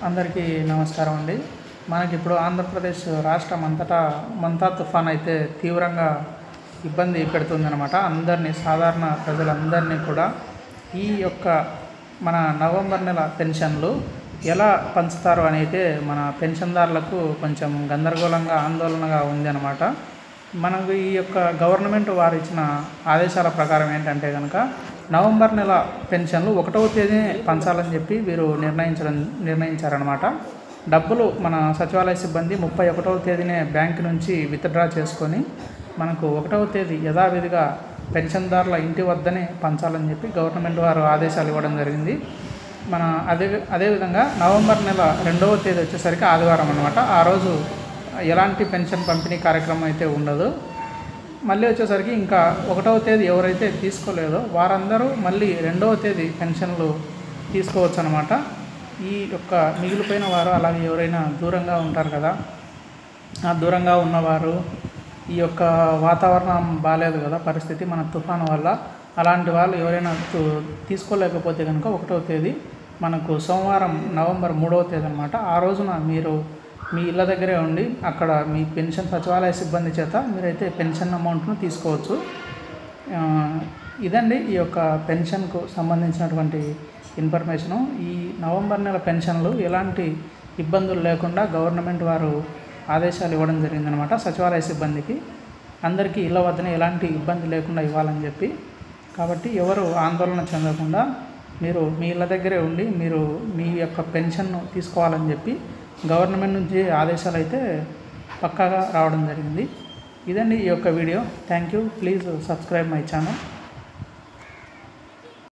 అందరికీ నమస్కారం అండి. మనకిప్పుడు ఆంధ్రప్రదేశ్ రాష్ట్రం అంతటా మంతా తుఫాన్ అయితే తీవ్రంగా ఇబ్బంది పెడుతుందన్నమాట. అందరినీ, సాధారణ ప్రజలందరినీ కూడా ఈ యొక్క మన నవంబర్ నెల పెన్షన్లు ఎలా పంచుతారు అని అయితే మన పెన్షన్దారులకు కొంచెం గందరగోళంగా, ఆందోళనగా ఉంది అన్నమాట. మనకు ఈ యొక్క గవర్నమెంట్ వారు ఇచ్చిన ఆదేశాల ప్రకారం ఏంటంటే కనుక నవంబర్ నెల పెన్షన్లు 1వ తేదీనే పంచాలని చెప్పి వీరు నిర్ణయించారనమాట. డబ్బులు మన సచివాలయ సిబ్బంది 31వ తేదీనే బ్యాంకు నుంచి విత్డ్రా చేసుకొని మనకు 1వ తేదీ యథావిధిగా పెన్షన్దారుల ఇంటి వద్దనే పంచాలని చెప్పి గవర్నమెంట్ వారు ఆదేశాలు ఇవ్వడం జరిగింది. అదేవిధంగా నవంబర్ నెల 2వ తేదీ వచ్చేసరికి ఆదివారం అనమాట. ఆ రోజు ఎలాంటి పెన్షన్ పంపిణీ కార్యక్రమం అయితే ఉండదు. మళ్ళీ వచ్చేసరికి ఇంకా 1వ తేదీ ఎవరైతే తీసుకోలేదో వారందరూ మళ్ళీ 2వ తేదీ పెన్షన్లు తీసుకోవచ్చు అనమాట. ఈ యొక్క మిగిలిపోయిన వారు, అలాగే ఎవరైనా దూరంగా ఉంటారు కదా, ఆ దూరంగా ఉన్నవారు, ఈ యొక్క వాతావరణం బాగాలేదు కదా పరిస్థితి మన తుఫాను వల్ల, అలాంటి వాళ్ళు ఎవరైనా తీసుకోలేకపోతే కనుక 1వ తేదీ మనకు సోమవారం నవంబర్ 3వ తేదీ అనమాట. ఆ రోజున మీరు మీ ఇళ్ళ దగ్గరే ఉండి అక్కడ మీ పెన్షన్ సచివాలయ సిబ్బంది చేత మీరైతే పెన్షన్ అమౌంట్ను తీసుకోవచ్చు. ఇదండి ఈ యొక్క పెన్షన్కు సంబంధించినటువంటి ఇన్ఫర్మేషను. ఈ నవంబర్ నెల పెన్షన్లు ఎలాంటి ఇబ్బందులు లేకుండా గవర్నమెంట్ వారు ఆదేశాలు ఇవ్వడం జరిగిందనమాట. సచివాలయ సిబ్బందికి అందరికీ ఇళ్ళ వద్దనే ఎలాంటి ఇబ్బంది లేకుండా ఇవ్వాలని చెప్పి. కాబట్టి ఎవరు ఆందోళన చెందకుండా మీరు మీ ఇళ్ళ దగ్గరే ఉండి మీరు మీ యొక్క పెన్షన్ను తీసుకోవాలని చెప్పి గవర్నమెంట్ నుంచి ఆదేశాలు అయితే పక్కాగా రావడం జరిగింది. ఇదండి ఈ యొక్క video. Thank you. Please subscribe my channel.